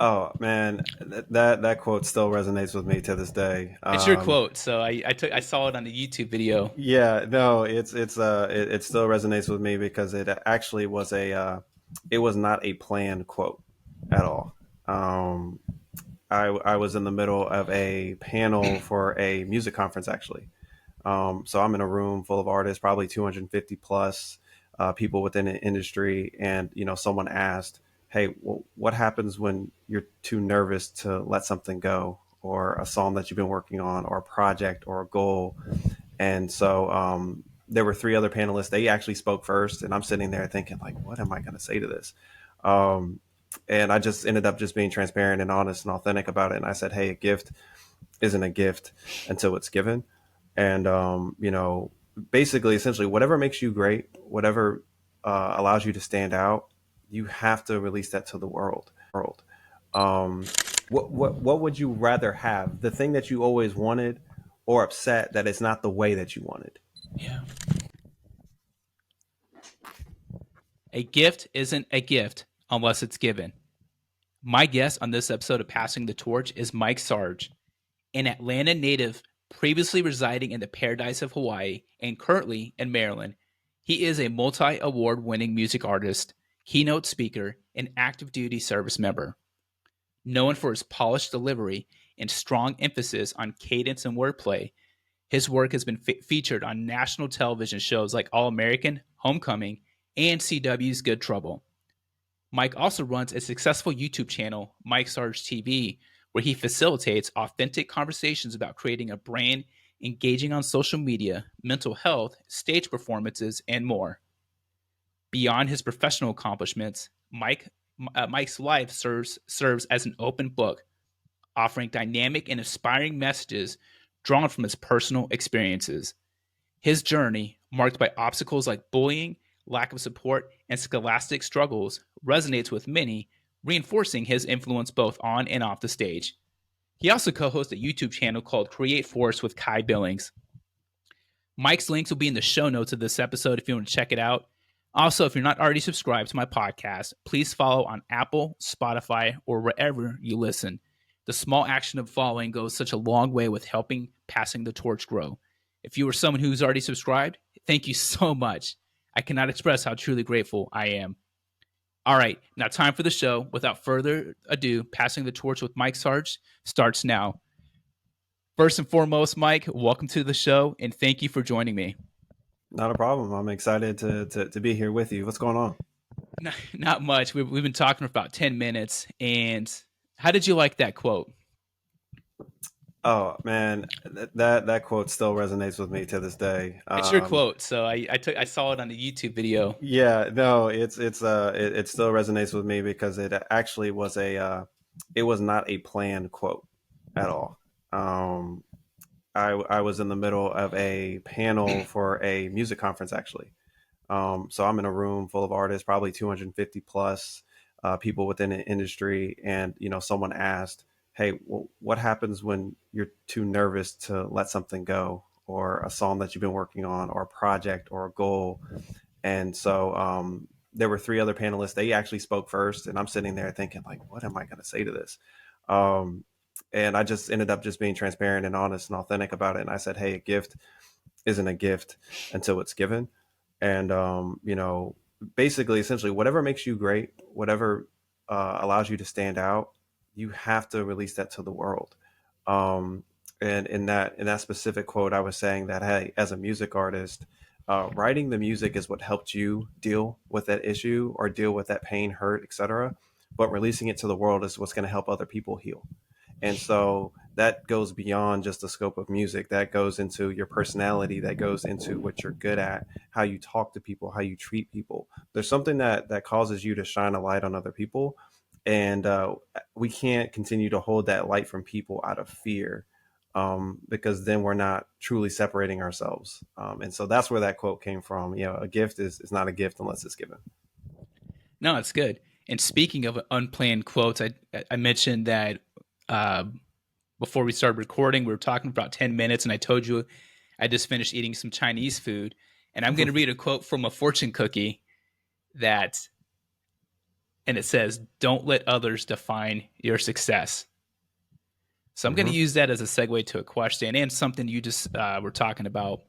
Oh man, that quote still resonates with me to this day. It's your quote, so I saw it on the YouTube video. Yeah, no, it still resonates with me because it actually was it was not a planned quote at all. Um, I was in the middle of a panel for a music conference actually. So I'm in a room full of artists, probably 250 plus people within the industry, and someone asked, "Hey, well, what happens when you're too nervous to let something go, or a song that you've been working on, or a project, or a goal?" And so there were three other panelists. They actually spoke first, and I'm sitting there thinking, like, what am I going to say to this? Um, and I just ended up just being transparent and honest and authentic about it. And I said, "Hey, a gift isn't a gift until it's given." And basically, essentially, whatever makes you great, whatever allows you to stand out, you have to release that to the world. Um, what would you rather have? The thing that you always wanted, or upset that it's not the way that you wanted? Yeah. A gift isn't a gift unless it's given. My guest on this episode of Passing the Torch is Mike Sarge, an Atlanta native previously residing in the paradise of Hawaii and currently in Maryland. He is a multi award winning music artist, keynote speaker, and active duty service member. Known for his polished delivery and strong emphasis on cadence and wordplay, his work has been featured on national television shows like All American, Homecoming, and CW's Good Trouble. Mike also runs a successful YouTube channel, Mike Sarge TV, where he facilitates authentic conversations about creating a brand, engaging on social media, mental health, stage performances, and more. Beyond his professional accomplishments, Mike's life serves as an open book, offering dynamic and inspiring messages drawn from his personal experiences. His journey, marked by obstacles like bullying, lack of support, and scholastic struggles, resonates with many, reinforcing his influence both on and off the stage. He also co hosts a YouTube channel called CRE8 FORCE with Kai Billings. Mike's links will be in the show notes of this episode if you want to check it out. Also, if you're not already subscribed to my podcast, please follow on Apple, Spotify, or wherever you listen. The small action of following goes such a long way with helping passing the torch grow. If you are someone who's already subscribed, thank you so much. I cannot express how truly grateful I am. All right, now time for the show. Without further ado, passing the torch with Mike Sarge starts now. First and foremost, Mike, welcome to the show and thank you for joining me. Not a problem. I'm excited to be here with you. What's going on? Not much. We've been talking for about 10 minutes. And how did you like that quote? Oh man, that quote still resonates with me to this day. It's your quote. So I saw it on the YouTube video. Yeah, no, it still resonates with me because it actually was it was not a planned quote at all. Um, I was in the middle of a panel for a music conference actually. So I'm in a room full of artists, probably 250 plus people within the industry, and someone asked, "Hey, well, what happens when you're too nervous to let something go, or a song that you've been working on, or a project, or a goal?" And so there were three other panelists. They actually spoke first, and I'm sitting there thinking, like, what am I going to say to this? Um, and I just ended up just being transparent and honest and authentic about it. And I said, "Hey, a gift isn't a gift until it's given." And basically, essentially, whatever makes you great, whatever allows you to stand out, you have to release that to the world. Um, and in that specific quote, I was saying that, hey, as a music artist, writing the music is what helped you deal with that issue or deal with that pain, hurt, etc. But releasing it to the world is what's going to help other people heal. And so that goes beyond just the scope of music. That goes into your personality. That goes into what you're good at, how you talk to people, how you treat people. There's something that causes you to shine a light on other people, and we can't continue to hold that light from people out of fear, because then we're not truly separating ourselves. And so that's where that quote came from. A gift is not a gift unless it's given. No, it's good. And speaking of unplanned quotes, I mentioned that uh, before we started recording, we were talking for about 10 minutes, and I told you I just finished eating some Chinese food. And I'm going to read a quote from a fortune cookie that and it says, "Don't let others define your success." So I'm going to Hmm. use that as a segue to a question and something you just were talking about.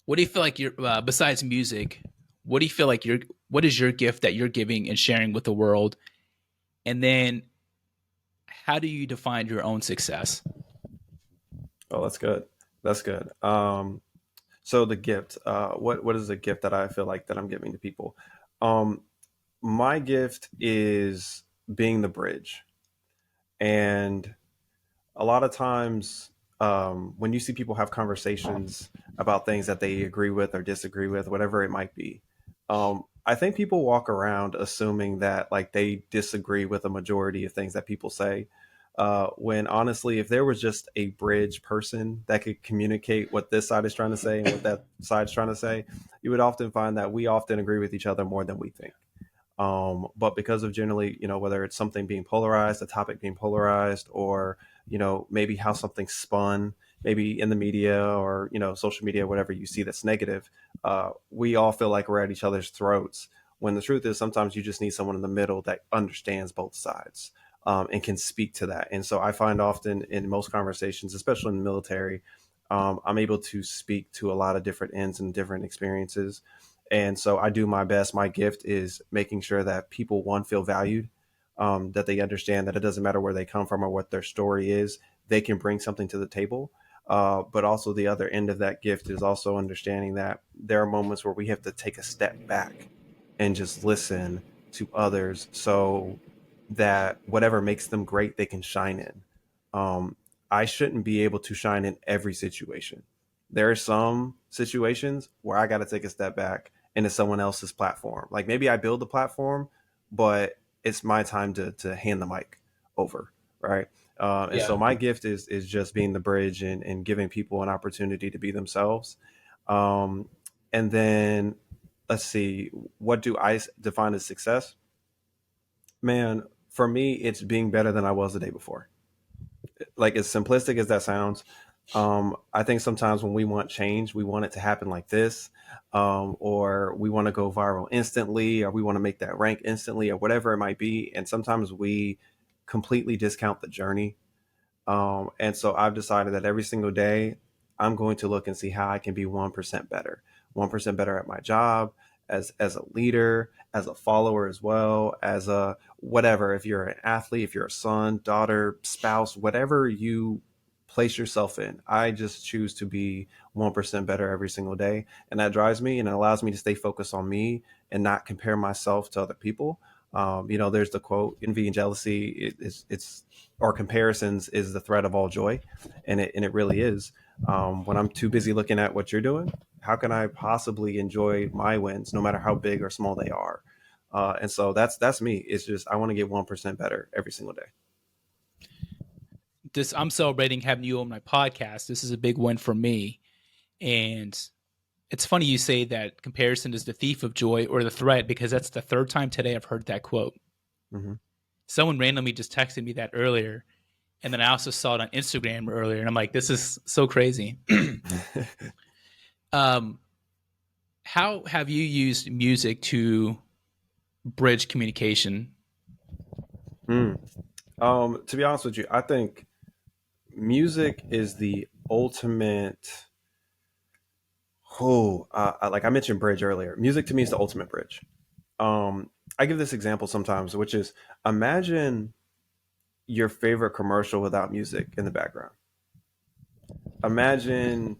What do you feel like you're besides music? What do you feel like what is your gift that you're giving and sharing with the world? And then how do you define your own success? Oh, that's good. That's good. So the gift, what is the gift that I feel like that I'm giving to people? Um, my gift is being the bridge. And a lot of times, when you see people have conversations about things that they agree with or disagree with, whatever it might be, I think people walk around assuming that like they disagree with a majority of things that people say. When honestly, if there was just a bridge person that could communicate what this side is trying to say and what that side's trying to say, you would often find that we often agree with each other more than we think. But because of generally, whether it's something being polarized, a topic being polarized, or maybe how something spun, maybe in the media or social media, whatever you see that's negative, we all feel like we're at each other's throats. When the truth is, sometimes you just need someone in the middle that understands both sides, and can speak to that. And so I find often in most conversations, especially in the military, I'm able to speak to a lot of different ends and different experiences, and so I do my best. My gift is making sure that people, one, feel valued, that they understand that it doesn't matter where they come from or what their story is, they can bring something to the table. But also, the other end of that gift is also understanding that there are moments where we have to take a step back and just listen to others so that whatever makes them great, they can shine in. I shouldn't be able to shine in every situation. There are some situations where I got to take a step back into someone else's platform. Like maybe I build the platform, but it's my time to hand the mic over, right? And so Yeah. my gift is just being the bridge and giving people an opportunity to be themselves. Um, and then let's see, what do I define as success? Man, for me, it's being better than I was the day before. Like as simplistic as that sounds, I think sometimes when we want change, we want it to happen like this, or we want to go viral instantly, or we want to make that rank instantly, or whatever it might be. And sometimes we completely discount the journey. And so I've decided that every single day, I'm going to look and see how I can be 1% better, 1% better at my job, as a leader, as a follower, as well as a whatever. If you're an athlete, if you're a son, daughter, spouse, whatever you place yourself in, I just choose to be 1% better every single day. And that drives me and it allows me to stay focused on me and not compare myself to other people. There's the quote, envy and jealousy, it's or comparisons is the threat of all joy. And it really is. When I'm too busy looking at what you're doing, how can I possibly enjoy my wins, no matter how big or small they are? And so that's me. It's just I want to get 1% better every single day. This I'm celebrating having you on my podcast. This is a big win for me. And it's funny you say that comparison is the thief of joy or the threat because that's the third time today I've heard that quote. Hmm. Someone randomly just texted me that earlier. And then I also saw it on Instagram earlier. And I'm like, this is so crazy. um, how have you used music to bridge communication? Mm. To be honest with you, I think music is the ultimate. Like I mentioned bridge earlier. Music to me is the ultimate bridge. I give this example sometimes, which is imagine your favorite commercial without music in the background. Imagine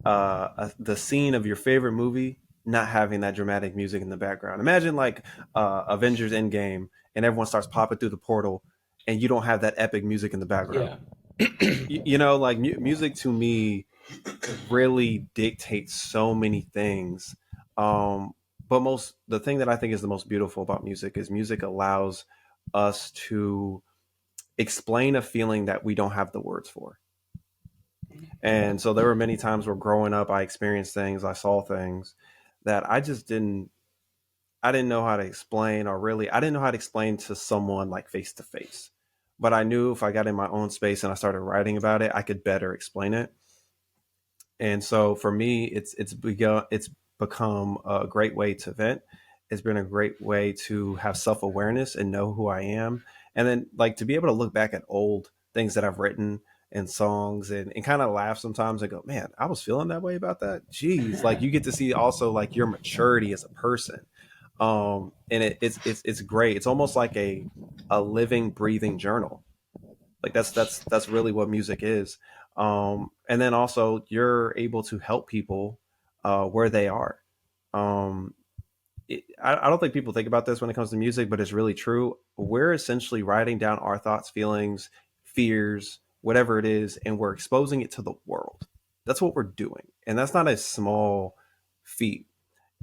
the scene of your favorite movie not having that dramatic music in the background. Imagine like Avengers Endgame and everyone starts popping through the portal and you don't have that epic music in the background. Yeah. Like music to me really dictates so many things. Um, but the thing that I think is the most beautiful about music allows us to explain a feeling that we don't have the words for. And so there were many times where growing up, I experienced things, I saw things that I didn't know how to explain, or really, I didn't know how to explain to someone like face to face. But I knew if I got in my own space and I started writing about it, I could better explain it. And so for me, it's become a great way to vent. It's been a great way to have self-awareness and know who I am. And then like to be able to look back at old things that I've written and songs and kind of laugh sometimes and go, man, I was feeling that way about that. Jeez. Like you get to see also like your maturity as a person. And it's great. It's almost like a living, breathing journal. Like that's really what music is. And then also you're able to help people where they are. Um, I don't think people think about this when it comes to music, but it's really true. We're essentially writing down our thoughts, feelings, fears, whatever it is, and we're exposing it to the world. That's what we're doing. And that's not a small feat.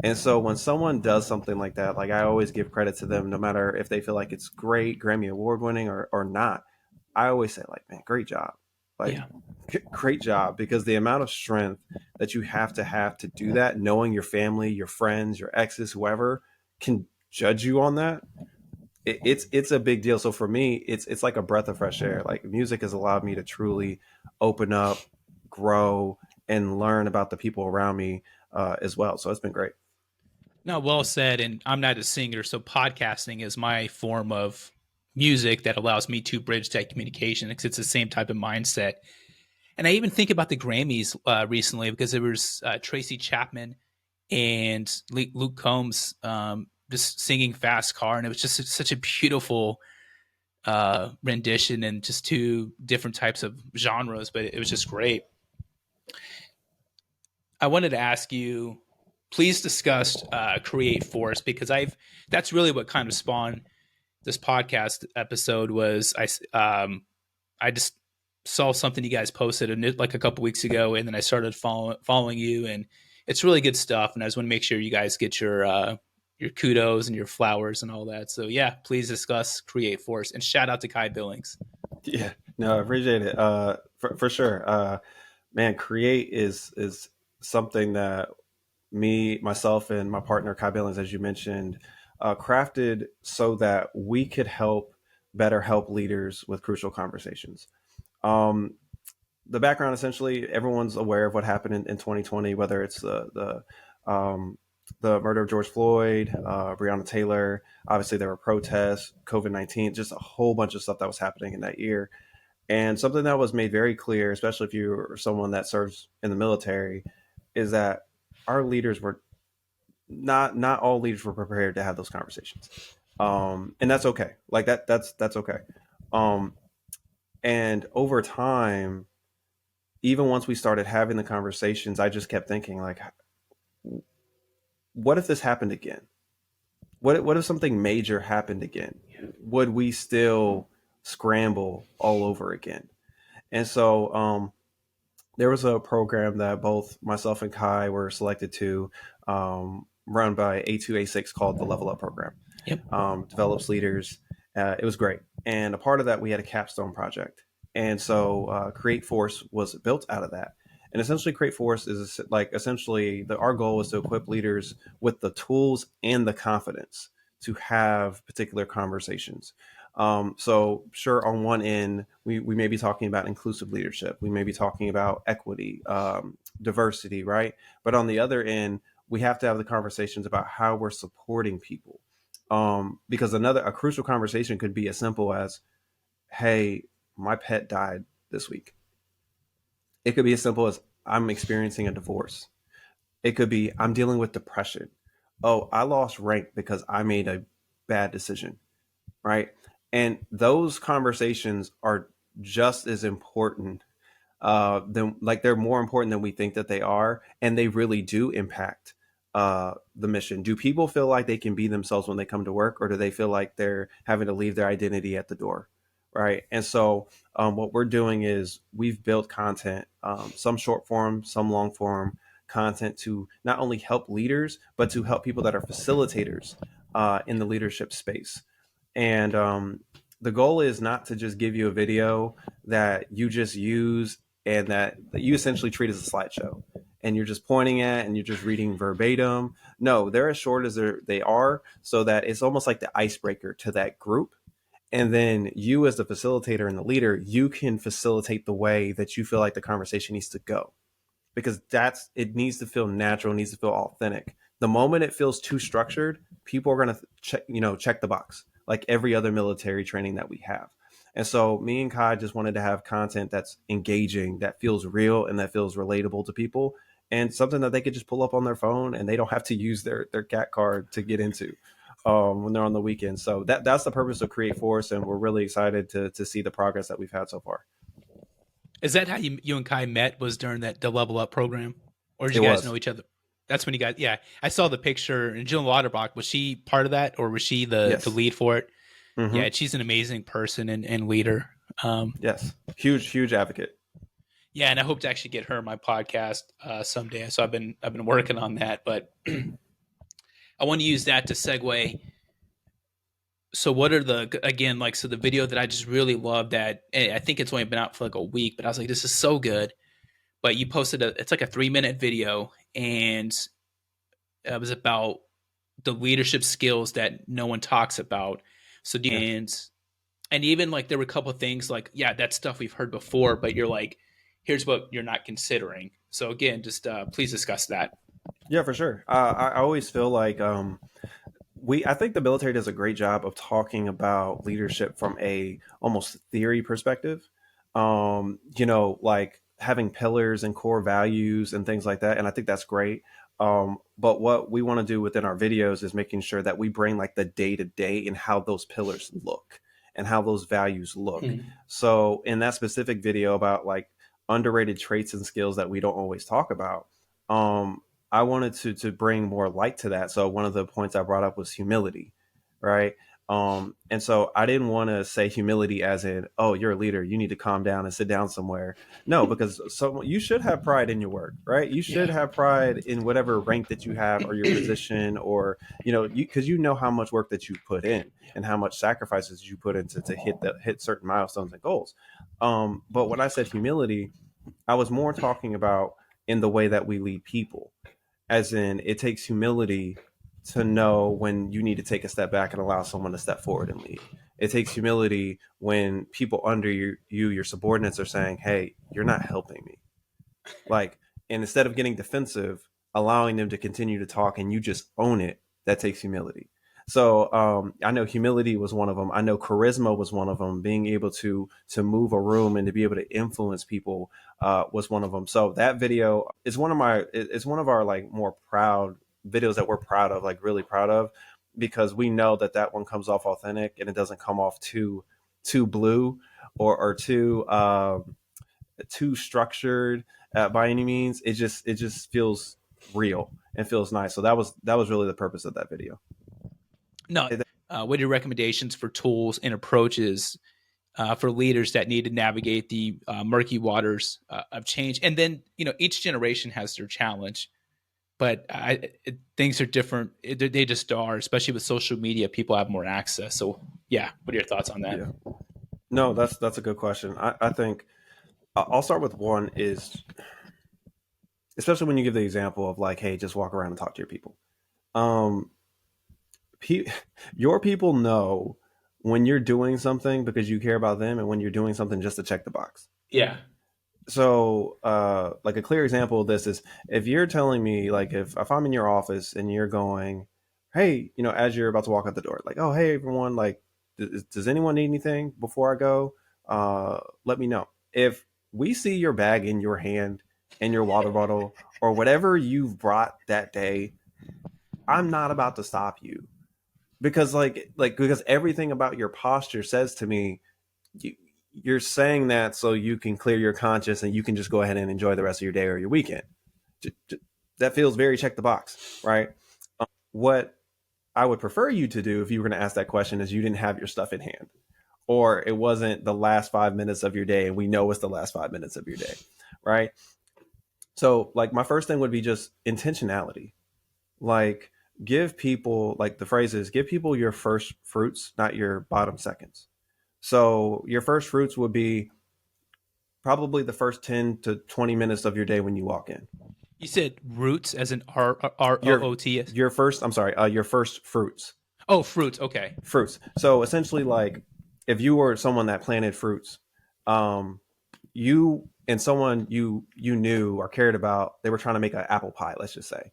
And so when someone does something like that, like I always give credit to them, no matter if they feel like it's great, Grammy Award winning or not. I always say, like, man, great job. Like, Yeah. great job, because the amount of strength that you have to do that, knowing your family, your friends, your exes, whoever can judge you on that, it's a big deal. So for me, it's like a breath of fresh air. Like music has allowed me to truly open up, grow, and learn about the people around me as well. So it's been great. No, well said. And I'm not a singer, so podcasting is my form of music that allows me to bridge that communication because it's the same type of mindset. And I even think about the Grammys recently because there was Tracy Chapman and Luke Combs just singing "Fast Car," and it was just such a beautiful rendition and just two different types of genres, but it was just great. I wanted to ask you, please discuss CRE8 FORCE because that's really what kind of spawned this podcast episode was I just saw something you guys posted like a couple weeks ago, and then I started following you, and it's really good stuff. And I just want to make sure you guys get your kudos and your flowers and all that. So yeah, please discuss CRE8 FORCE and shout out to Kai Billings. Yeah, no, I appreciate it. For sure. Man, create is something that me, myself, and my partner Kai Billings, as you mentioned, crafted so that we could better help leaders with crucial conversations. Um, the background, essentially, everyone's aware of what happened in 2020, whether it's the murder of George Floyd, Breonna Taylor. Obviously, there were protests, COVID-19, just a whole bunch of stuff that was happening in that year. And something that was made very clear, especially if you're someone that serves in the military, is that our leaders were not all leaders were prepared to have those conversations, and that's okay. Like that's okay. Um, and over time, even once we started having the conversations, I just kept thinking, like, what if this happened again? What if something major happened again? Would we still scramble all over again? And so there was a program that both myself and Kai were selected to, run by A2A6, called the Level Up program. Yep. Develops leaders. It was great. And a part of that, we had a capstone project. And so CRE8 FORCE was built out of that. And essentially, CRE8 FORCE is like essentially our goal is to equip leaders with the tools and the confidence to have particular conversations. So sure, on one end, we may be talking about inclusive leadership. We may be talking about equity, diversity, right? But on the other end, we have to have the conversations about how we're supporting people. Because a crucial conversation could be as simple as, hey, my pet died this week. It could be as simple as, I'm experiencing a divorce. It could be, I'm dealing with depression. Oh, I lost rank because I made a bad decision, right? And those conversations are just as important, than, like, they're more important than we think that they are, and they really do impact the mission. Do people feel like they can be themselves when they come to work, or do they feel like they're having to leave their identity at the door, right? And so what we're doing is we've built content, some short form, some long form content, to not only help leaders but to help people that are facilitators in the leadership space. And the goal is not to just give you a video that you just use and that you essentially treat as a slideshow and you're just pointing at and you're just reading verbatim. No, they're as short as they are, so that it's almost like the icebreaker to that group. And then you, as the facilitator and the leader, you can facilitate the way that you feel like the conversation needs to go, because it needs to feel natural, needs to feel authentic. The moment it feels too structured, people are going to check the box, like every other military training that we have. And so me and Kai just wanted to have content that's engaging, that feels real, and that feels relatable to people, and something that they could just pull up on their phone and they don't have to use their cat card to get into when they're on the weekend. So that's the purpose of CRE8 FORCE, and we're really excited to see the progress that we've had so far. Is that how you and Kai met? Was during the Level Up program, or did It you guys was. know each other? That's when you guys. Yeah, I saw the picture. And Jill Lauterbach, was she part of that, or was she the Yes. lead for it? Mm-hmm. Yeah, she's an amazing person and leader. Yes. Huge advocate. Yeah, and I hope to actually get her on my podcast someday. So I've been working on that, but I want to use that to segue. So what are the video that I just really love that I think it's only been out for like a week, but I was like, this is so good. But you posted it's like a 3-minute video, and it was about the leadership skills that no one talks about. So Yes. and even like there were a couple of things like, yeah, that's stuff we've heard before, but you're like, here's what you're not considering. So again, just please discuss that. Yeah, for sure. I always feel like I think the military does a great job of talking about leadership from a almost theory perspective. Like having pillars and core values and things like that, and I think that's great. But what we want to do within our videos is making sure that we bring like the day to day and how those pillars look and how those values look. Mm-hmm. So in that specific video about like underrated traits and skills that we don't always talk about, um, I wanted to bring more light to that. So one of the points I brought up was humility, right? And so I didn't want to say humility as in, oh, you're a leader, you need to calm down and sit down somewhere. No, because you should have pride in your work, right? You should Yeah. have pride in whatever rank that you have or your position, or because you know how much work that you put in and how much sacrifices you put into to hit certain milestones and goals. But when I said humility, I was more talking about in the way that we lead people, as in it takes humility to know when you need to take a step back and allow someone to step forward and lead. It takes humility when people under your subordinates are saying, hey, you're not helping me. Like, and instead of getting defensive, allowing them to continue to talk and you just own it, that takes humility. So I know humility was one of them. I know charisma was one of them. Being able to move a room and to be able to influence people was one of them. So that video is it's one of our like more proud videos that we're proud of, like really proud of, because we know that one comes off authentic and it doesn't come off too blue or too structured by any means. It just feels real and feels nice. So that was really the purpose of that video. No, what are your recommendations for tools and approaches for leaders that need to navigate the murky waters of change? And then, each generation has their challenge, but things are different. They just are, especially with social media. People have more access. So, yeah, what are your thoughts on that? Yeah. No, that's a good question. I think I'll start with one is, especially when you give the example of like, hey, just walk around and talk to your people. Um, pe- your people know when you're doing something because you care about them, and when you're doing something just to check the box. Yeah. So like a clear example of this is if you're telling me, like, if I'm in your office and you're going, hey, as you're about to walk out the door, like, oh, hey everyone, like, does anyone need anything before I go? Let me know. If we see your bag in your hand and your water bottle or whatever you've brought that day, I'm not about to stop you, because because everything about your posture says to me, you, you're saying that so you can clear your conscience and you can just go ahead and enjoy the rest of your day or your weekend. That feels very check the box, right? What I would prefer you to do if you were going to ask that question is you didn't have your stuff in hand, or it wasn't the last 5 minutes of your day, and we know it's the last 5 minutes of your day, right? So like my first thing would be just intentionality. Like, give people, like the phrase is, give people your first fruits, not your bottom seconds. So your first fruits would be probably the first 10 to 20 minutes of your day when you walk in. You said roots as in Your ROOTS. your first, I'm sorry, your first fruits. Oh, fruits. Okay. Fruits. So essentially, like, if you were someone that planted fruits, um, you and someone you knew or cared about, they were trying to make an apple pie, let's just say.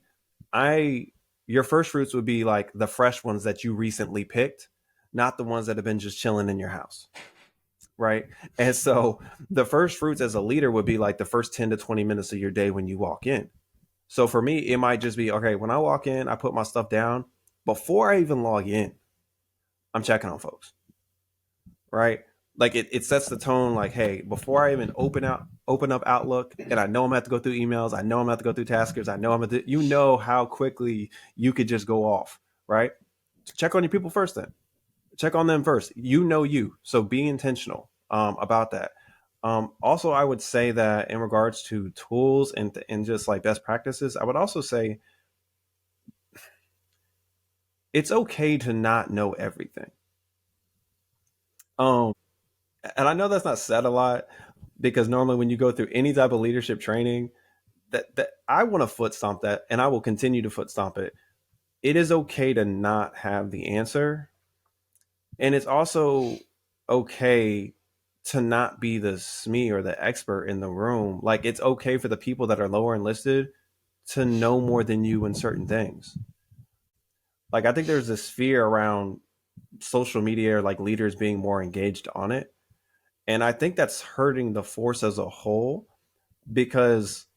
I your first fruits would be like the fresh ones that you recently picked, not the ones that have been just chilling in your house. Right. And so the first fruits as a leader would be like the first 10 to 20 minutes of your day when you walk in. So for me, it might just be okay, when I walk in, I put my stuff down. Before I even log in, I'm checking on folks. Right. Like it sets the tone like, hey, before I even open up Outlook and I know I'm gonna have to go through emails, I know I'm gonna have to go through taskers, I know I'm gonna you know how quickly you could just go off, right? Check on your people first then. Check on them first. You know you. So be intentional about that. Also, I would say that in regards to tools and just like best practices, I would also say it's okay to not know everything. Um, and I know that's not said a lot because normally when you go through any type of leadership training, that I want to foot stomp that, and I will continue to foot stomp it. It is okay to not have the answer, and it's also okay to not be the SME or the expert in the room. Like it's okay for the people that are lower enlisted to know more than you in certain things. Like I think there's this fear around social media or like leaders being more engaged on it. And I think that's hurting the force as a whole because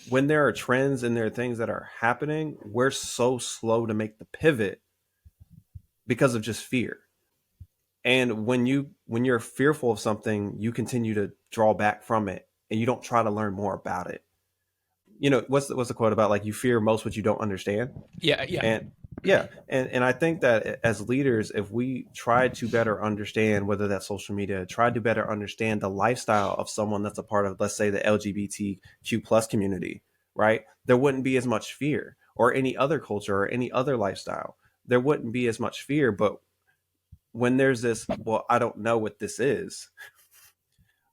when there are trends and there are things that are happening, we're so slow to make the pivot because of just fear. And when you're fearful of something, you continue to draw back from it and you don't try to learn more about it. You know, what's the quote about like you fear most what you don't understand? Yeah, yeah. And yeah, and I think that as leaders, if we try to better understand whether that's social media, try to better understand the lifestyle of someone that's a part of, let's say, the LGBTQ plus community, right? There wouldn't be as much fear, or any other culture or any other lifestyle. There wouldn't be as much fear. But when there's this, well, I don't know what this is.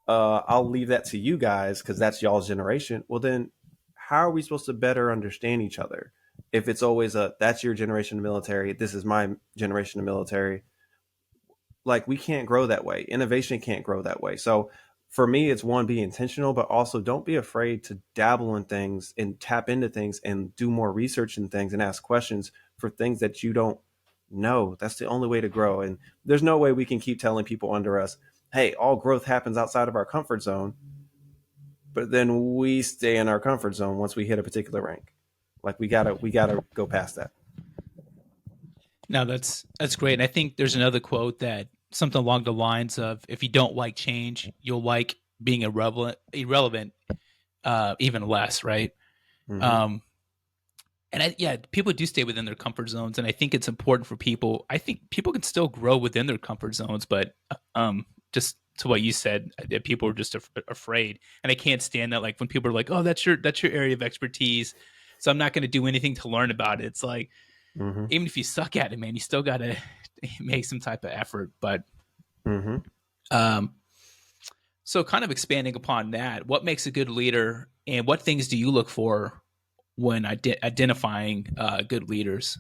I'll leave that to you guys because that's y'all's generation. Well, then how are we supposed to better understand each other? If it's always a that's your generation of military, this is my generation of military, like we can't grow that way. Innovation can't grow that way. So for me, it's one, be intentional, but also don't be afraid to dabble in things and tap into things and do more research in things and ask questions for things that you don't know. That's the only way to grow. And there's no way we can keep telling people under us, hey, all growth happens outside of our comfort zone. But then we stay in our comfort zone once we hit a particular rank. Like we gotta go past that. No, that's great. And I think there's another quote that something along the lines of if you don't like change, you'll like being irrelevant even less, right? Mm-hmm. Um yeah, people do stay within their comfort zones, and I think it's important for people. I think people can still grow within their comfort zones, but just to what you said, that people are just afraid, and I can't stand that. Like when people are like, "Oh, that's your area of expertise," so I'm not going to do anything to learn about it. It's like Mm-hmm. even if you suck at it, man, you still got to make some type of effort. But Mm-hmm. um, so kind of expanding upon that, what makes a good leader, and what things do you look for when identifying good leaders?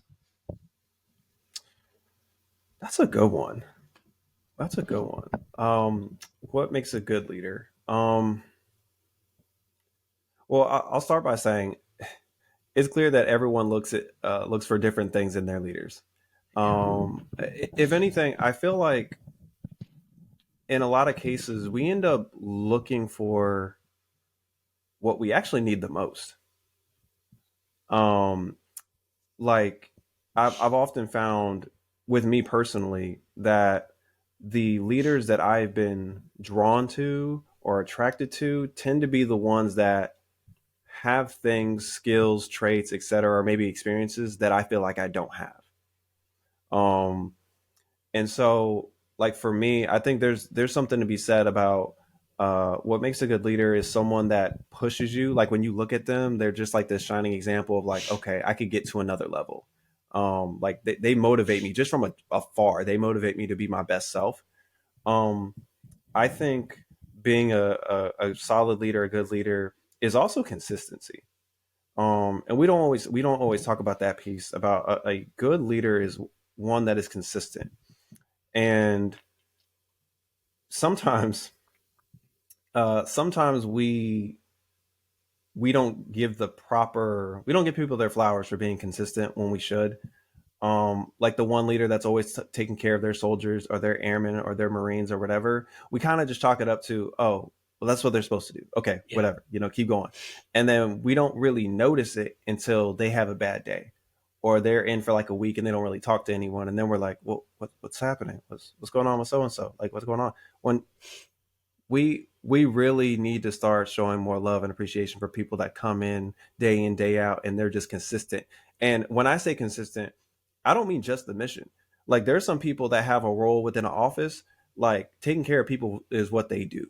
That's a good one. That's a good one. What makes a good leader? Well, I'll start by saying it's clear that everyone looks for different things in their leaders. If anything, I feel like in a lot of cases we end up looking for what we actually need the most. Um, like I've often found with me personally that the leaders that I've been drawn to or attracted to tend to be the ones that have things, skills, traits, etc., or maybe experiences that I feel like I don't have. Um, and so, like for me, I think there's something to be said about what makes a good leader is someone that pushes you. Like when you look at them, they're just like this shining example of like, okay, I could get to another level. Like they motivate me just from afar. They motivate me to be my best self. Um, I think being a solid leader, a good leader, is also consistency. And we don't always talk about that piece about a good leader is one that is consistent. And sometimes sometimes we we don't give people their flowers for being consistent when we should. Like the one leader that's always taking care of their soldiers or their airmen or their Marines or whatever, we kind of just chalk it up to, oh, well, that's what they're supposed to do. Okay, Yeah. whatever, keep going. And then we don't really notice it until they have a bad day or they're in for like a week and they don't really talk to anyone. And then we're like, well, what's happening? What's going on with so and so? Like, what's going on? When we really need to start showing more love and appreciation for people that come in day out and they're just consistent. And when I say consistent, I don't mean just the mission. Like there's some people that have a role within an office, like taking care of people is what they do.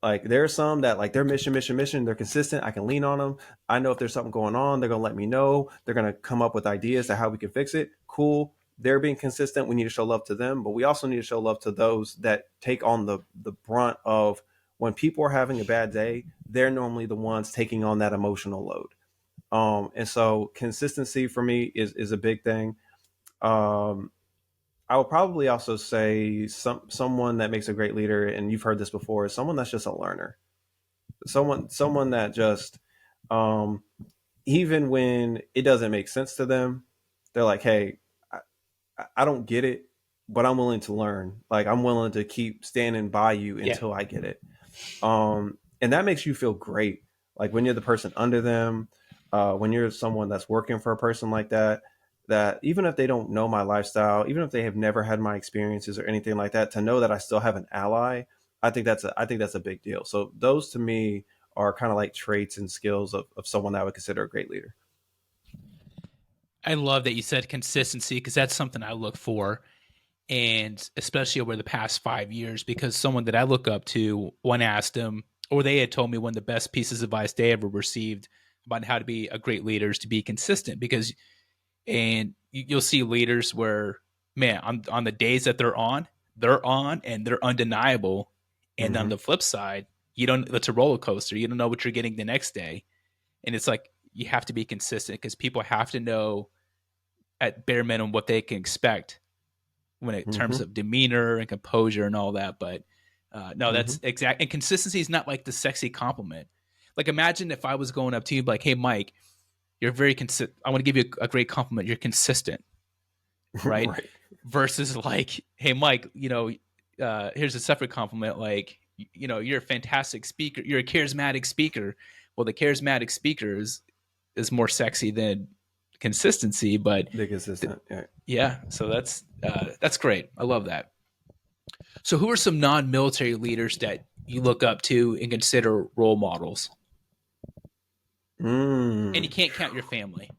Like there are some that like their mission, they're consistent. I can lean on them. I know if there's something going on, they're gonna let me know. They're gonna come up with ideas to how we can fix it. Cool. They're being consistent. We need to show love to them, but we also need to show love to those that take on the brunt of when people are having a bad day. They're normally the ones taking on that emotional load. And so consistency for me is a big thing. Um, I would probably also say someone that makes a great leader, and you've heard this before, is someone that's just a learner. Someone that just um, even when it doesn't make sense to them, they're like, hey, I don't get it, but I'm willing to learn. Like I'm willing to keep standing by you Yeah. until I get it. And that makes you feel great. Like when you're the person under them, when you're someone that's working for a person like that, that even if they don't know my lifestyle, even if they have never had my experiences or anything like that, to know that I still have an ally, I think that's a big deal. So those to me are kind of like traits and skills of someone that I would consider a great leader. I love that you said consistency because that's something I look for. And especially over the past 5 years, because someone that I look up to, one asked them, or they had told me one of the best pieces of advice they ever received about how to be a great leader is to be consistent. Because, and you'll see leaders where, man, on the days that they're on and they're undeniable. And on Mm-hmm. the flip side, you don't, it's a roller coaster. You don't know what you're getting the next day. And it's like, you have to be consistent because people have to know at bare minimum what they can expect when it terms Mm-hmm. of demeanor and composure and all that. But no, Mm-hmm. that's exact. And consistency is not like the sexy compliment. Like imagine if I was going up to you like, "Hey, Mike, you're very consistent. I want to give you a great compliment. You're consistent, right?" Right. Versus like, "Hey, Mike, here's a separate compliment. Like, you're a fantastic speaker. You're a charismatic speaker." Well, the charismatic speaker is more sexy than consistency, but They're consistent. Yeah. yeah. So that's great. I love that. So, who are some non-military leaders that you look up to and consider role models? And you Mm. can't count your family.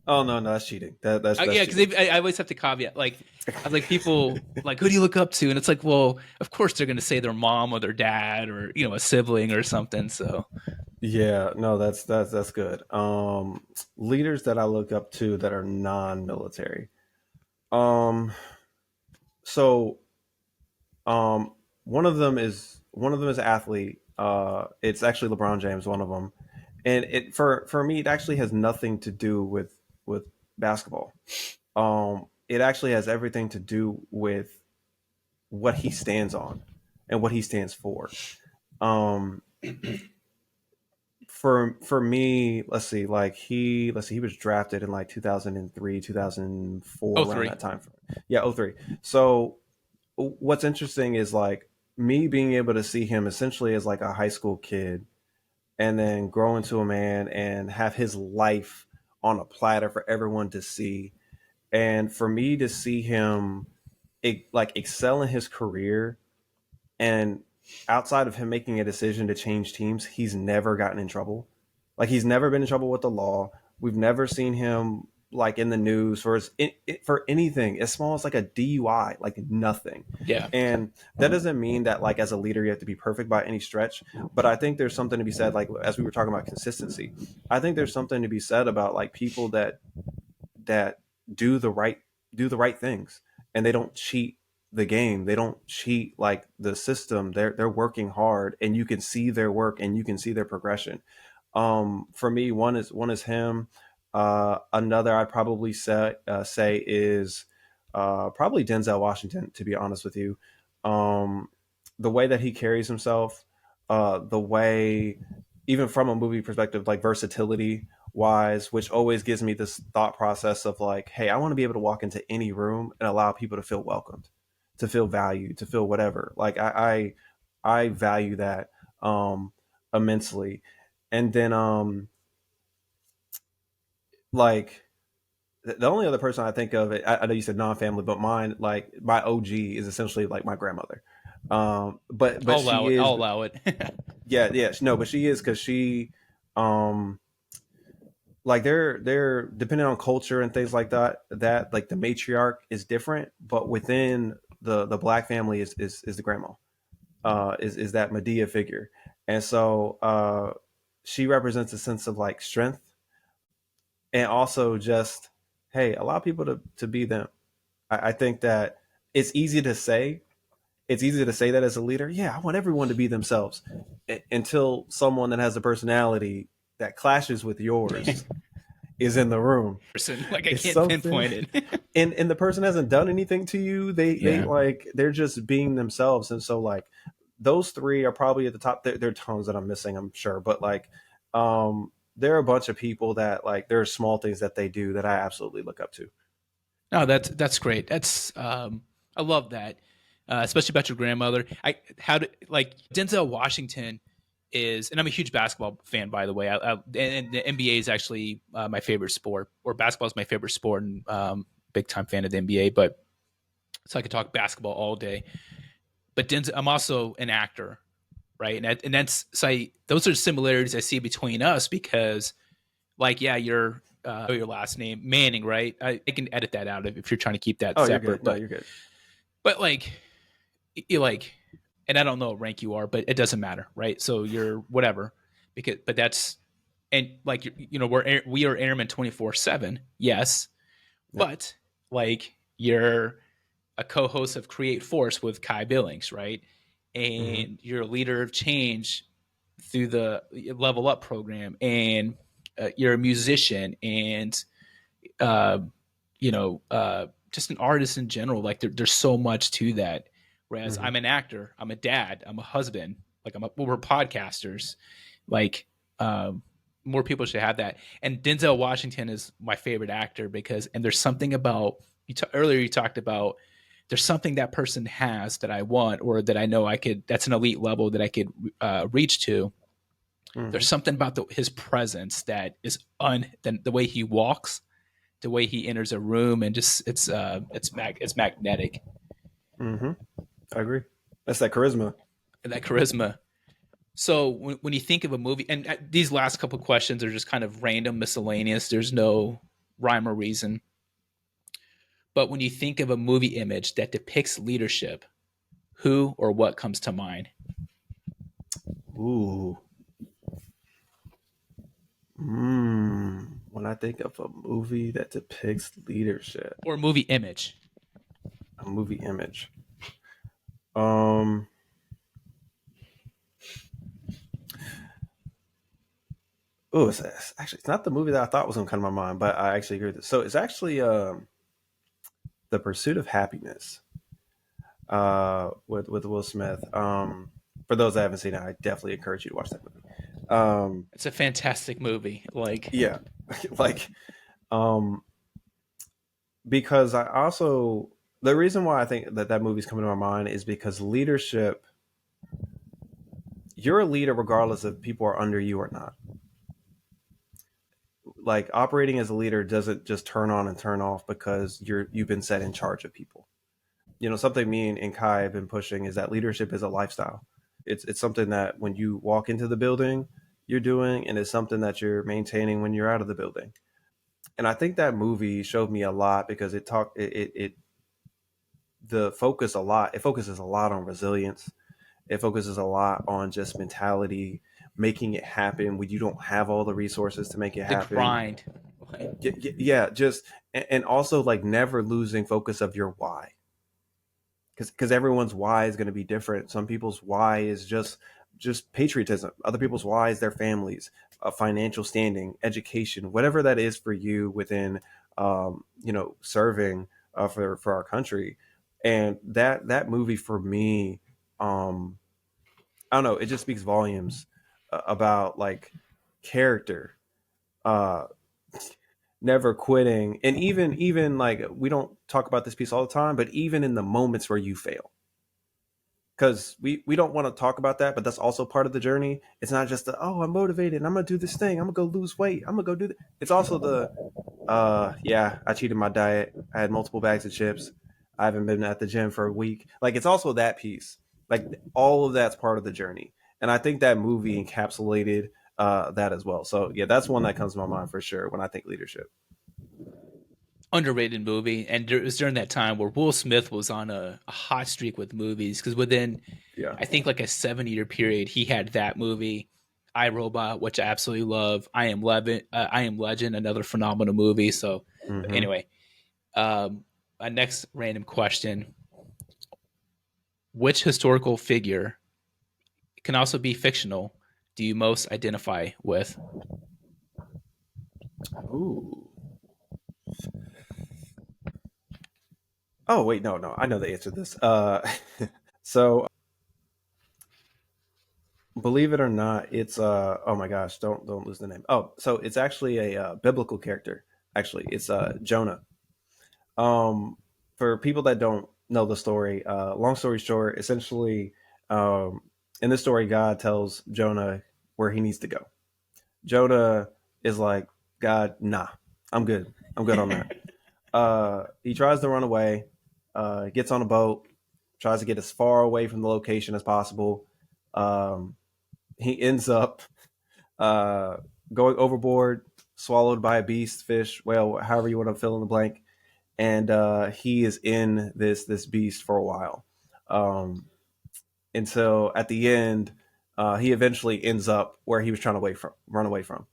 Oh no, no, that's cheating. That's Yeah, because cheating. I always have to caveat. Like, I was like, people like, who do you look up to? And it's like, well, of course they're going to say their mom or their dad or a sibling or something. So, Yeah, no, that's good. Leaders that I look up to that are non-military. Um, so um, one of them is athlete. It's actually LeBron James, one of them, and it for me it actually has nothing to do with basketball. It actually has everything to do with what he stands on and what he stands for. Um, for me, let's see, he was drafted in like 2003, 2004, oh around three. that time. Yeah, oh three. So what's interesting is like me being able to see him essentially as like a high school kid and then grow into a man and have his life on a platter for everyone to see. And for me to see him like excel in his career, and outside of him making a decision to change teams, he's never gotten in trouble. Like he's never been in trouble with the law. We've never seen him like in the news for anything as small as like a DUI, like nothing. Yeah. And that doesn't mean that like as a leader you have to be perfect by any stretch, but I think there's something to be said, like as we were talking about consistency. I think there's something to be said about like people that do the right do the right things and they don't cheat the game. They don't cheat like the system. They're working hard and you can see their work and you can see their progression. For me, one is him. Another I'd probably say is probably Denzel Washington, to be honest with you. Um, the way that he carries himself, the way even from a movie perspective, like versatility wise, which always gives me this thought process of like, hey, I want to be able to walk into any room and allow people to feel welcomed, to feel valued, to feel whatever. Like I value that immensely. And then like the only other person I think of, I know you said non-family, but mine, like my OG is essentially like my grandmother. But I'll allow she it. is, I'll allow it. yeah, yeah, no, but she is because she, um, like they're depending on culture and things like that like the matriarch is different, but within the black family is the grandma, is that Medea figure, and so she represents a sense of like strength and also just, hey, allow people to be them. I think that it's easy to say it's easy to say that as a leader. Yeah, I want everyone to be themselves, until someone that has a personality that clashes with yours is in the room. Person, like I It's can't something, pinpoint it. and the person hasn't done anything to you. They Yeah. like they're just being themselves, and so like those three are probably at the top. There are tones that I'm missing, I'm sure, but like there are a bunch of people that like there are small things that they do that I absolutely look up to. No, that's great. That's I love that, especially about your grandmother. I how do like Denzel Washington is, and I'm a huge basketball fan, by the way. And the NBA is actually my favorite sport, or basketball is my favorite sport, and big time fan of the NBA. But so I could talk basketball all day. But Denzel, I'm also an actor, right? And that's so those are similarities I see between us because, like, yeah, your last name Manning, right? I can edit that out if you're trying to keep that Oh, you're separate, good. No, you're good. but like you like, and I don't know what rank you are, but it doesn't matter, right? So you're whatever, because but that's and like we are airmen 24/7, yes, Yep. but like you're a co-host of Create Force with Kai Billings, right? Mm-hmm. And you're a leader of change through the Level Up program, and you're a musician, and uh, just an artist in general. Like there's so much to that. Whereas Mm-hmm. I'm an actor, I'm a dad, I'm a husband, like we're podcasters. Like um, more people should have that. And Denzel Washington is my favorite actor because, and there's something about earlier you talked about there's something that person has that I want or that I know I could. That's an elite level that I could reach to. Mm-hmm. There's something about his presence that is the way he walks, the way he enters a room, and just it's magnetic. Mm-hmm. I agree. That's that charisma. And that charisma. So when you think of a movie, and these last couple of questions are just kind of random, miscellaneous. There's no rhyme or reason. But when you think of a movie image that depicts leadership, who or what comes to mind? Ooh. When I think of a movie that depicts leadership, Or movie image? a movie image. Um. Oh, it's not the movie that I thought was gonna come to my mind, but I actually agree with it. So it's actually The Pursuit of Happiness, with Will Smith. For those that haven't seen it, I definitely encourage you to watch that movie. It's a fantastic movie. Like, Yeah, like um, because I also, the reason why I think that movie's coming to my mind is because leadership, you're a leader regardless if people are under you or not. Like operating as a leader doesn't just turn on and turn off because you've been set in charge of people. Something me and Kai have been pushing is that leadership is a lifestyle. It's something that when you walk into the building, you're doing, and it's something that you're maintaining when you're out of the building. And I think that movie showed me a lot because it the focus a lot. It focuses a lot on resilience. It focuses a lot on just mentality, making it happen when you don't have all the resources to make it the happen. grind. Like, Yeah, just and also like never losing focus of your why, because everyone's why is going to be different. Some people's why is just patriotism. Other people's why is their families, financial standing, education, whatever that is for you within, serving for our country. And that movie for me, I don't know, it just speaks volumes about like character, uh, never quitting, and even like we don't talk about this piece all the time, but even in the moments where you fail, because we don't want to talk about that, but that's also part of the journey. It's not just the, oh, I'm motivated and I'm gonna do this thing, I'm gonna go lose weight, I'm gonna go do that. It's also the yeah, I cheated my diet, I had multiple bags of chips, I haven't been at the gym for a week. Like it's also that piece. Like all of that's part of the journey. And I think that movie encapsulated that as well. So yeah, that's one that comes to my mind for sure when I think leadership. Underrated movie, and it was during that time where Will Smith was on a hot streak with movies because within Yeah. I think like a 7 year period he had that movie, I Robot, which I absolutely love. I Am Legend, another phenomenal movie. So Mm-hmm. anyway, my next random question: which historical figure, can also be fictional, do you most identify with? Ooh. Oh wait, no, no, I know the answer to this. So believe it or not, it's oh my gosh, don't lose the name. Oh, so it's actually a biblical character. Actually, it's Jonah. Um, for people that don't know the story, long story short, essentially, um, in this story, God tells Jonah where he needs to go. Jonah is like, God, nah, I'm good. I'm good on that. He tries to run away, gets on a boat, tries to get as far away from the location as possible. Um, he ends up uh, going overboard, swallowed by a beast, fish, whale, however you want to fill in the blank, and he is in this beast for a while, until at the end, he eventually ends up where he was trying to run away from.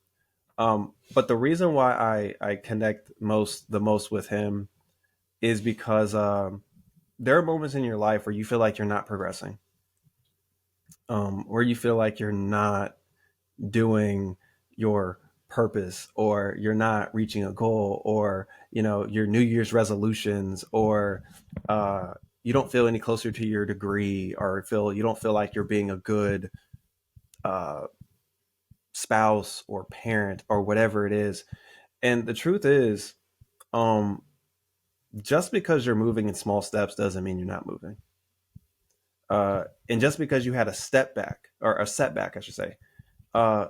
But the reason why I connect the most with him is because there are moments in your life where you feel like you're not progressing, where you feel like you're not doing your purpose, or you're not reaching a goal, or your New Year's resolutions, or uh, you don't feel any closer to your degree, or feel you don't feel like you're being a good uh, spouse or parent or whatever it is. And the truth is, um, just because you're moving in small steps doesn't mean you're not moving. And just because you had a step back, or a setback, I should say, uh,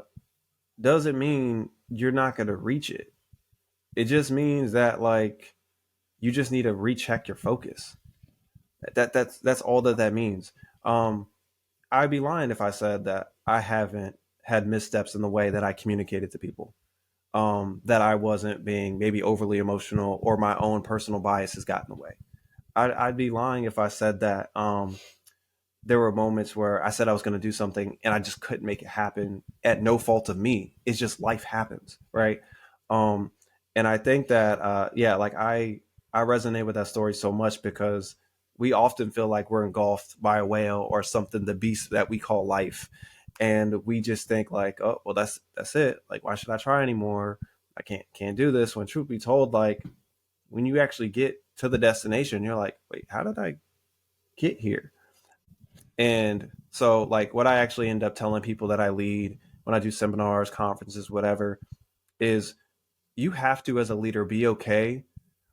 doesn't mean you're not going to reach it. It just means that like you just need to recheck your focus. That's all that means. I'd be lying if I said that I haven't had missteps in the way that I communicated to people. That I wasn't being maybe overly emotional, or my own personal bias has gotten in the way. I'd be lying if I said that there were moments where I said I was going to do something and I just couldn't make it happen at no fault of me. It's just life happens, right? Um, and I think that yeah, like I resonate with that story so much because we often feel like we're engulfed by a whale or something, the beast that we call life, and we just think like, oh well, that's it. Like, why should I try anymore? I can't do this. When truth be told, like when you actually get to the destination, you're like, wait, how did I get here? And so, like, what I actually end up telling people that I lead when I do seminars, conferences, whatever, is you have to, as a leader, be okay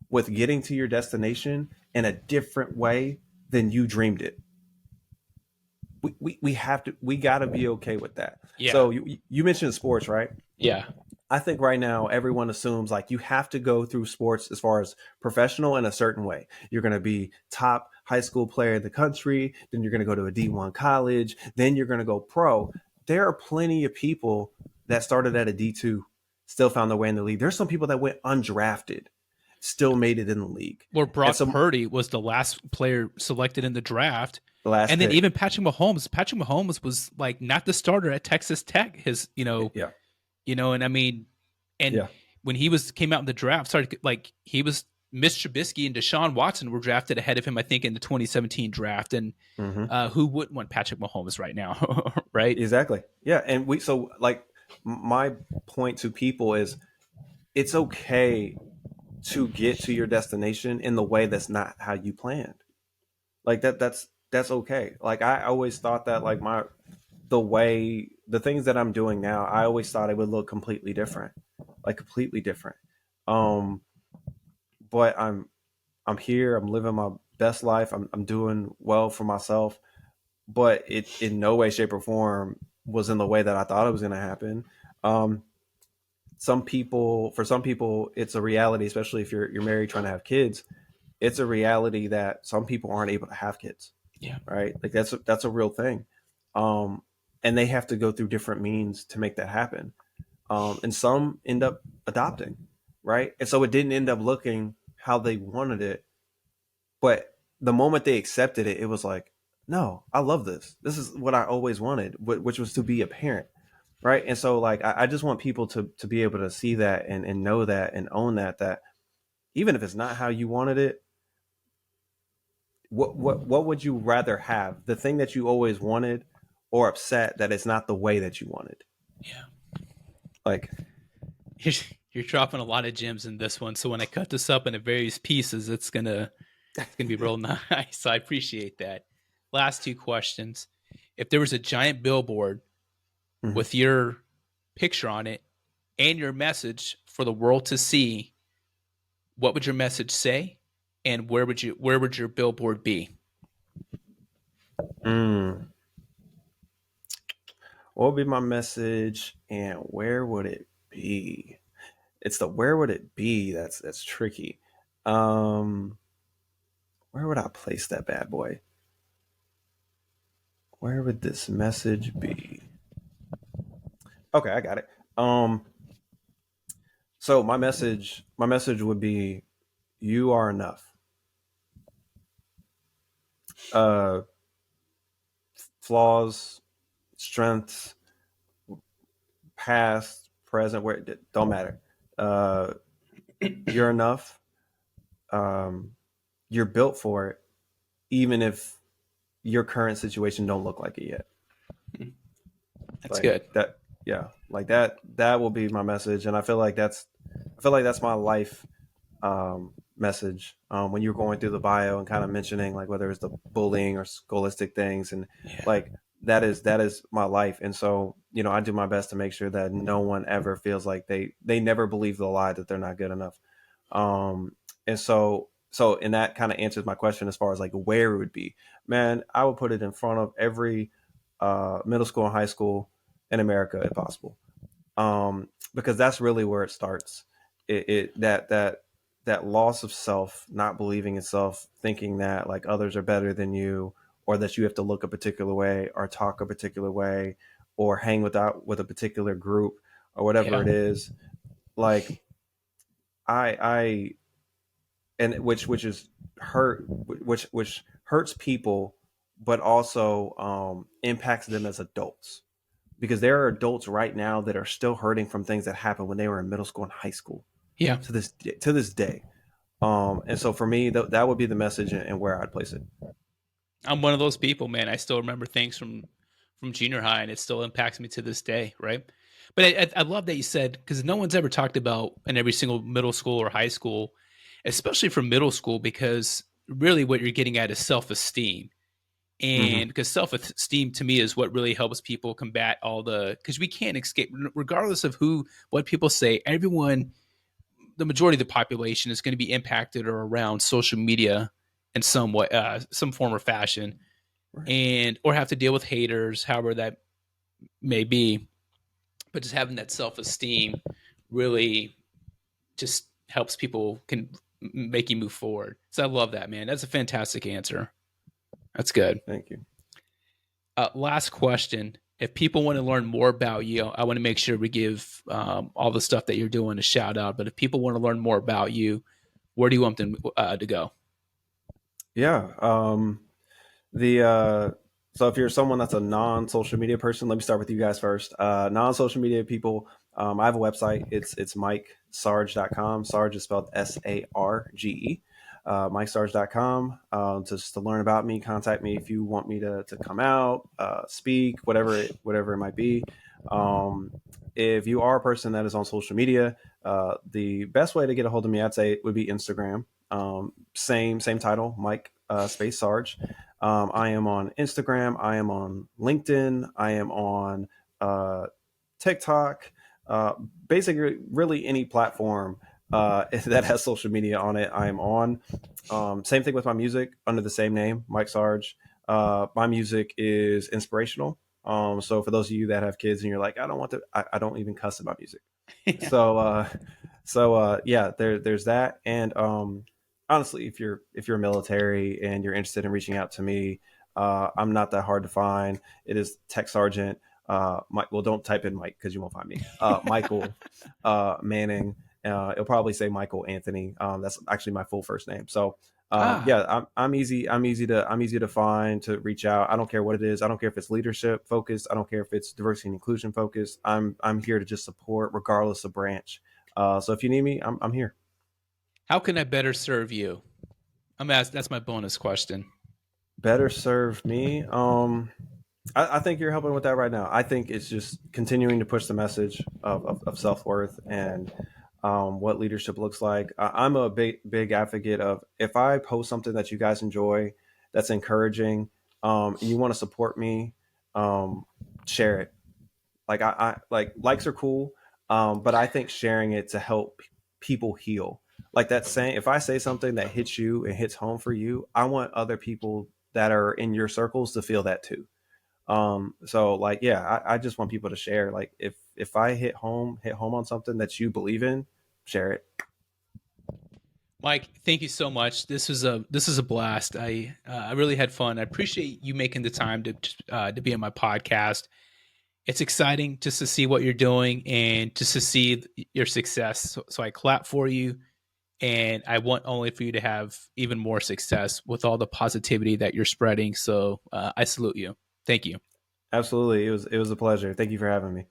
with getting to your destination in a different way than you dreamed it. We have to, we got to be okay with that. Yeah. So, you mentioned sports, right? Yeah. I think right now everyone assumes like you have to go through sports as far as professional in a certain way. You're going to be top high school player in the country, then you're going to go to a D1 college, then you're going to go pro. There are plenty of people that started at a D2, still found their way in the league. There's some people that went undrafted, still made it in the league. Where And Brock so Purdy was the last player selected in the draft. the last And then pick, even Patrick Mahomes was like not the starter at Texas Tech. yeah, And I mean, and yeah, when he came out in the draft, started like he was Mitch Trubisky and Deshaun Watson were drafted ahead of him, I think, in the 2017 draft. And hmm who wouldn't want Patrick Mahomes right now, right? exactly, yeah. And we so like my point to people is it's okay to get to your destination in the way that's not how you planned. Like that's okay. Like I always thought that like the way the things that I'm doing now, I always thought it would look completely different, like completely different. Um, but I'm here. I'm living my best life. I'm doing well for myself, but it in no way, shape, or form was in the way that I thought it was going to happen. Um, some people, it's a reality, especially if you're married trying to have kids. It's a reality that some people aren't able to have kids, Yeah. right? Like that's a real thing, um, and they have to go through different means to make that happen. And some end up adopting, right? And so it didn't end up looking how they wanted it, but the moment they accepted it, it was like, no, I love this. This is what I always wanted, which was to be a parent, right? And so like I just want people to be able to see that and know that and own that even if it's not how you wanted it, what would you rather have? The thing that you always wanted, or upset that it's not the way that you wanted? Yeah. Like, You're, you're dropping a lot of gems in this one. So when I cut this up into various pieces, it's gonna be real nice. So I appreciate that. Last two questions. If there was a giant billboard mhm. with your picture on it and your message for the world to see, what would your message say, and where would your billboard be? Mm. What would be my message, and where would it be? It's the where would it be that's tricky. Um, where would I place that bad boy? Where would this message be? Okay, I got it. So my message would be, you are enough. Uh, Flaws, strengths, past, present, where it don't matter. Uh, you're enough. Um, you're built for it, even if your current situation don't look like it yet. That's Like good. that, yeah, like that will be my message, and I feel like that's my life message. When you're going through the bio and kind of mentioning like whether it's the bullying or scholastic things, and Yeah. like that is my life, and so I do my best to make sure that no one ever feels like they never believe the lie that they're not good enough. um and and that kind of answers my question as far as like where it would be. Man, I would put it in front of every middle school and high school in America if possible, because that's really where it starts. That loss of self, not believing in self, thinking that like others are better than you, or that you have to look a particular way, or talk a particular way, or hang with a particular group, or whatever Yeah. it is. Like I and which is hurt, which hurts people, but also impacts them as adults, because there are adults right now that are still hurting from things that happened when they were in middle school and high school Yeah. to this day. And so for me, that would be the message, and where I'd place it. I'm one of those people, man. I still remember things from junior high, and it still impacts me to this day, right? But I love that you said, because no one's ever talked about in every single middle school or high school, especially for middle school, because really what you're getting at is self esteem, Mm-hmm. and because self esteem to me is what really helps people combat all the, because we can't escape regardless of what people say. Everyone, the majority of the population is going to be impacted or around social media in some way, some form or fashion, Right. and or have to deal with haters, however that may be. But just having that self esteem really just helps people can make you move forward. So I love that, man. That's a fantastic answer. That's good. Thank you. Last question. If people want to learn more about you, I want to make sure we give all the stuff that you're doing a shout out. But if people want to learn more about you, where do you want them to go? Yeah. The So if you're someone that's a non-social media person, let me start with you guys first. Non-social media people, I have a website. It's MikeSarge.com. Sarge is spelled Sarge. MikeSarge.com. Just to learn about me, contact me if you want me to come out, speak, whatever it might be. Um, if you are a person that is on social media, the best way to get a hold of me, I'd say, would be Instagram. Same title, Mike space Sarge. I am on Instagram. I am on LinkedIn. I am on uh, TikTok, uh, basically, really any platform that has social media on it, I am on. Same thing with my music under the same name, Mike Sarge. My music is inspirational. So for those of you that have kids and you're like, I don't want to, I don't even cuss about music. Yeah. So yeah, there's that. And honestly, if you're military and you're interested in reaching out to me, I'm not that hard to find. It is Tech Sergeant Mike. Well, don't type in Mike because you won't find me. Michael Manning. It'll probably say Michael Anthony. That's actually my full first name. So Ah, yeah, I'm easy. I'm easy to find, to reach out. I don't care what it is. I don't care if it's leadership focused. I don't care if it's diversity and inclusion focused. I'm here to just support regardless of branch. So if you need me, I'm here. how can I better serve you? That's my bonus question. Better serve me. I think you're helping with that right now. I think it's just continuing to push the message of self worth and what leadership looks like. I'm a big advocate of, if I post something that you guys enjoy, that's encouraging, and you want to support me, um, share it. Like I like, likes are cool, but I think sharing it to help people heal. Like that saying, if I say something that hits you and hits home for you, I want other people that are in your circles to feel that too. So like, yeah, I just want people to share. Like if I hit home on something that you believe in, share it. Mike, thank you so much. This is a blast. I really had fun. I appreciate you making the time to be on my podcast. It's exciting just to see what you're doing and just to see your success. So I clap for you, and I want only for you to have even more success with all the positivity that you're spreading. So I salute you. Thank you. Absolutely. It was a pleasure. Thank you for having me.